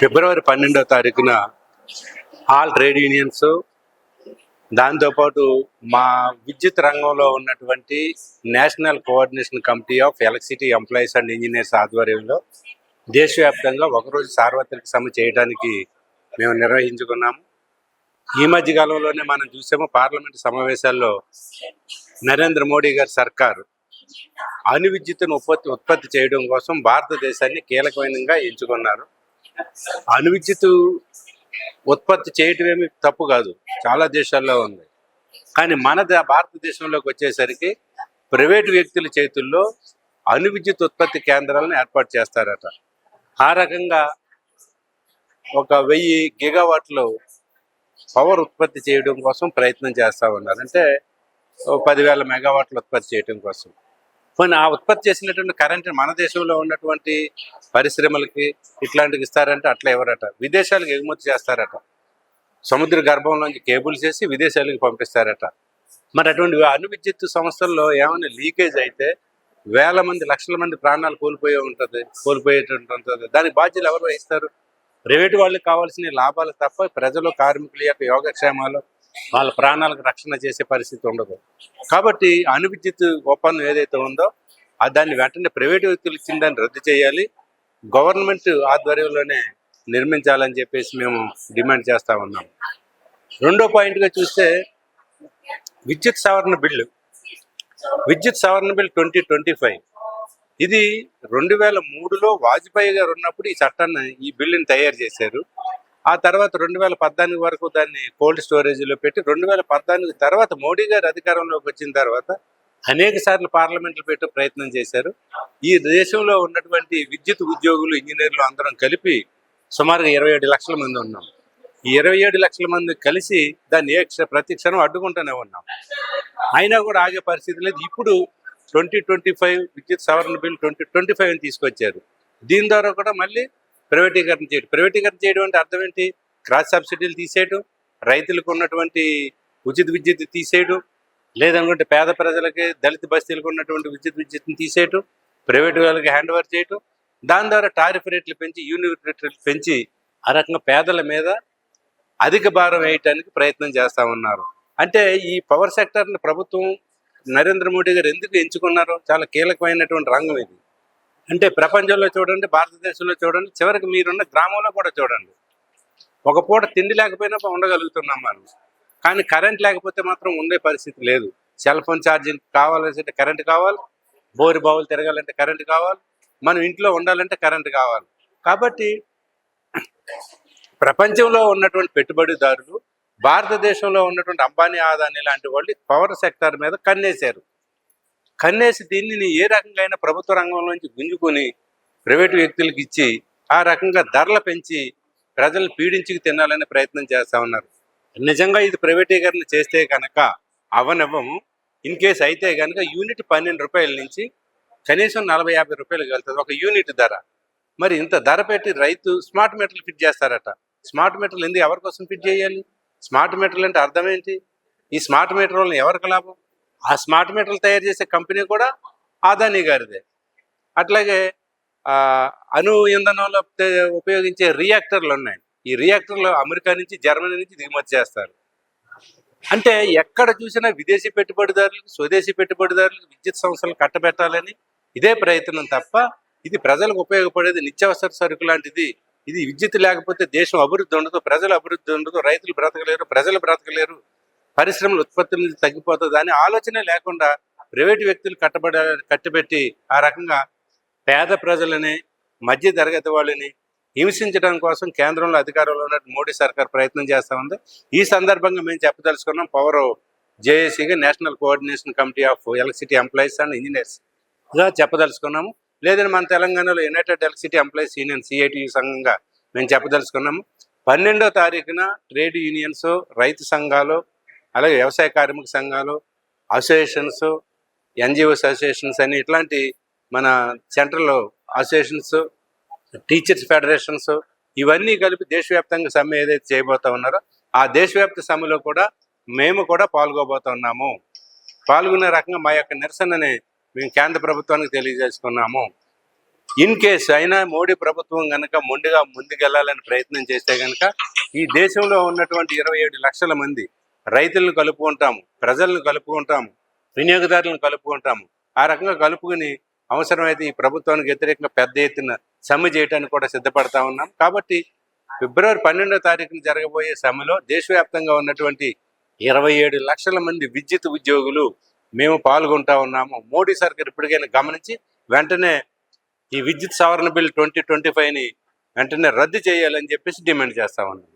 ఫిబ్రవరి 12వ తారీఖున all trade unions, దాంతోపాటు మా విద్యుత్ రంగంలో ఉన్నటువంటి national coordination committee of electricity employees and engineers ఆధ్వర్యంలో దేశవ్యాప్తంగా ఒకరోజు సార్వత్రిక సమ్మె చేయడానికి మేము నిర్వహించుకున్నాము. ఈ మధ్య కాలంలోనే మనం చూసాము, పార్లమెంటు సమావేశాల్లో నరేంద్ర మోడీ గారి సర్కారు అణు విద్యుత్తును ఉత్పత్తి చేయడం కోసం భారతదేశాన్ని కీలకమైనగా ఎంచుకున్నారు. అణు విద్యుత్ ఉత్పత్తి చేయటం ఏమి తప్పు కాదు, చాలా దేశాల్లో ఉంది. కానీ మన భారతదేశంలోకి వచ్చేసరికి ప్రైవేటు వ్యక్తుల చేతుల్లో అణు విద్యుత్ ఉత్పత్తి కేంద్రాలను ఏర్పాటు చేస్తారట. ఆ రకంగా 1000 గిగావాట్లు పవర్ ఉత్పత్తి చేయడం కోసం ప్రయత్నం చేస్తూ ఉన్నారు. అంటే 10,000 మెగావాట్లు ఉత్పత్తి చేయడం కోసం. కానీ ఆ ఉత్పత్తి చేసినటువంటి కరెంట్ మన దేశంలో ఉన్నటువంటి పరిశ్రమలకి ఇట్లాంటివి ఇస్తారంటే అట్లా ఎవరట, విదేశాలకు ఎగుమతి చేస్తారట. సముద్ర గర్భంలోంచి కేబుల్స్ చేసి విదేశాలకు పంపిస్తారట. మరి అటువంటి అణు విద్యుత్ సంస్థల్లో ఏమైనా లీకేజ్ అయితే వేల మంది, లక్షల మంది ప్రాణాలు కోల్పోయేటువంటి దానికి బాధ్యతలు ఎవరు వహిస్తారు? ప్రైవేటు వాళ్ళకి కావాల్సిన లాభాలు తప్ప ప్రజలు, కార్మికుల యొక్క యోగక్షేమాలు, వాళ్ళ ప్రాణాలకు రక్షణ చేసే పరిస్థితి ఉండదు. కాబట్టి అణు విద్యుత్ ఒప్పందం ఏదైతే ఉందో దాన్ని వెంటనే ప్రైవేటు వ్యక్తులు ఇచ్చిన దాన్ని రద్దు చేయాలి, గవర్నమెంట్ ఆధ్వర్యంలోనే నిర్మించాలని చెప్పేసి మేము డిమాండ్ చేస్తూ ఉన్నాం. రెండో పాయింట్గా చూస్తే విద్యుత్ సవరణ బిల్లు 2025 ఇది 2003లో వాజ్పేయి గారు ఉన్నప్పుడు ఈ బిల్లుని తయారు చేశారు. ఆ తర్వాత 2014 వరకు దాన్ని కోల్డ్ స్టోరేజ్లో పెట్టి 2014 తర్వాత మోడీ గారు అధికారంలోకి వచ్చిన తర్వాత అనేక సార్లు పార్లమెంట్లు పెట్టే ప్రయత్నం చేశారు. ఈ దేశంలో ఉన్నటువంటి విద్యుత్ ఉద్యోగులు, ఇంజనీర్లు అందరం కలిపి సుమారుగా 27 లక్షల మంది ఉన్నాం. ఈ 27 లక్షల మంది కలిసి దాన్ని ప్రతి క్షణం అడ్డుకుంటూనే ఉన్నాం. అయినా కూడా ఆగే పరిస్థితి లేదు. ఇప్పుడు 2025 విద్యుత్ సవరణ బిల్ 2025 తీసుకొచ్చారు. దీని ద్వారా కూడా మళ్ళీ ప్రైవేటీకరణ చేయడం అంటే అర్థం ఏంటి? క్రాస్ సబ్సిడీలు తీసేయడం, రైతులకు ఉన్నటువంటి ఉచిత విద్యుత్ తీసేయడం, లేదనుకుంటే పేద ప్రజలకి, దళిత బస్తీలకు ఉన్నటువంటి విద్యుత్ని తీసేయడం, ప్రైవేటు వాళ్ళకి హ్యాండ్ ఓవర్ చేయటం, దాని ద్వారా టారిఫ్ రేట్లు పెంచి, యూనిట్ రేట్లు పెంచి ఆ రకంగా పేదల మీద అధిక భారం వేయటానికి ప్రయత్నం చేస్తూ ఉన్నారు. అంటే ఈ పవర్ సెక్టర్ని ప్రభుత్వం, నరేంద్ర మోడీ గారు ఎందుకు ఎంచుకున్నారో చాలా కీలకమైనటువంటి రంగం ఇది. అంటే ప్రపంచంలో చూడండి, భారతదేశంలో చూడండి, చివరికి మీరున్న గ్రామంలో కూడా చూడండి, ఒక పూట తిండి లేకపోయినా ఉండగలుగుతున్నాం మనం. కానీ కరెంట్ లేకపోతే మాత్రం ఉండే పరిస్థితి లేదు. సెల్ ఫోన్ ఛార్జింగ్ కావాలంటే కరెంట్ కావాలి, బోరి బావులు తిరగాలంటే కరెంట్ కావాలి, మనం ఇంట్లో ఉండాలంటే కరెంట్ కావాలి. కాబట్టి ప్రపంచంలో ఉన్నటువంటి పెట్టుబడిదారులు, భారతదేశంలో ఉన్నటువంటి అంబానీ, అదానీ లాంటి వాళ్ళు పవర్ సెక్టర్ మీద కన్నేసి దీనిని ఏ రకంగా అయినా ప్రభుత్వ రంగంలోంచి గుంజుకొని ప్రైవేటు వ్యక్తులకు ఇచ్చి ఆ రకంగా ధరలు పెంచి ప్రజలను పీడించుకు తినాలనే ప్రయత్నం చేస్తూ ఉన్నారు. నిజంగా ఇది ప్రైవేటీకరణ చేస్తే కనుక అవనవ్వము. ఇన్ కేసు అయితే కనుక యూనిట్ 12 రూపాయల నుంచి కనీసం 40-50 రూపాయలకు వెళ్తుంది ఒక యూనిట్ ధర. మరి ఇంత ధర పెట్టి రైతు స్మార్ట్ మీటర్లు ఫిట్ చేస్తారట. స్మార్ట్ మీటర్లు ఎందుకు, ఎవరి కోసం ఫిట్ చేయాలి? స్మార్ట్ మీటర్లు అంటే అర్థం ఏంటి? ఈ స్మార్ట్ మీటర్ వల్ల ఎవరికి లాభం? ఆ స్మార్ట్ మీటర్లు తయారు చేసే కంపెనీ కూడా అదానీ గారిదే. అట్లాగే అణు ఇంధనంలో ఉపయోగించే రియాక్టర్లు ఉన్నాయి. ఈ రియాక్టర్లు అమెరికా నుంచి, జర్మనీ నుంచి దిగుమతి చేస్తారు. అంటే ఎక్కడ చూసినా విదేశీ పెట్టుబడిదారులకు, స్వదేశీ పెట్టుబడిదారులకు విద్యుత్ సంస్థలు కట్టబెట్టాలని ఇదే ప్రయత్నం తప్ప ఇది ప్రజలకు ఉపయోగపడేది నిత్యావసర సరుకు లాంటిది. ఇది విద్యుత్ లేకపోతే దేశం అభివృద్ధి ఉండదు, ప్రజల అభివృద్ధి ఉండదు, రైతులు బ్రతకలేరు, ప్రజలు బ్రతకలేరు, పరిశ్రమల ఉత్పత్తులు తగ్గిపోతుంది అనే ఆలోచనే లేకుండా ప్రైవేటు వ్యక్తులు కట్టబెట్టి ఆ రకంగా పేద ప్రజలని, మధ్య తరగతి వాళ్ళని హింసించడం కోసం కేంద్రంలో అధికారంలో ఉన్న మోడీ సర్కార్ ప్రయత్నం చేస్తూ ఉంది. ఈ సందర్భంగా మేము చెప్పదలుచుకున్నాం, పవర్ జేఏసీగా national coordination committee of electricity employees and ఇంజనీర్స్గా చెప్పదలుచుకున్నాము. లేదని మన తెలంగాణలో united electricity employees union CITU సంఘంగా మేము చెప్పదలుచుకున్నాము. 12వ తారీఖున ట్రేడ్ యూనియన్స్, రైతు సంఘాలు, అలాగే వ్యవసాయ కార్మిక సంఘాలు, అసోసియేషన్స్, NGOs అసోసియేషన్స్ అని ఇట్లాంటి మన సెంట్రల్ అసోసియేషన్స్, టీచర్స్ ఫెడరేషన్స్ ఇవన్నీ కలిపి దేశవ్యాప్తంగా సమ్మె ఏదైతే చేయబోతా ఉన్నారో ఆ దేశవ్యాప్త సమ్మెలో కూడా మేము కూడా పాల్గొబోతున్నాము. పాల్గొనే రకంగా మా యొక్క నిరసనని మేము కేంద్ర ప్రభుత్వానికి తెలియజేసుకున్నాము. ఇన్ కేసు అయినా మోడీ ప్రభుత్వం కనుక మొండిగా ముందుకెళ్లాలని ప్రయత్నం చేస్తే కనుక ఈ దేశంలో ఉన్నటువంటి 27 లక్షల మంది రైతులను కలుపుకుంటాము, ప్రజలను కలుపుకుంటాము, వినియోగదారులను కలుపుకుంటాము. ఆ రకంగా కలుపుకుని అవసరమైతే ఈ ప్రభుత్వానికి వ్యతిరేకంగా పెద్ద ఎత్తున సమ్మె చేయడానికి కూడా సిద్ధపడతా ఉన్నాం. కాబట్టి ఫిబ్రవరి 12వ తారీఖున జరగబోయే సమ్మెలో దేశవ్యాప్తంగా ఉన్నటువంటి 27 లక్షల మంది విద్యుత్ ఉద్యోగులు మేము పాల్గొంటా ఉన్నాము. మోడీ సర్కార్ ఇప్పటికైనా గమనించి వెంటనే ఈ విద్యుత్ సవరణ బిల్ 2025ని వెంటనే రద్దు చేయాలని చెప్పేసి డిమాండ్ చేస్తా ఉన్నాం.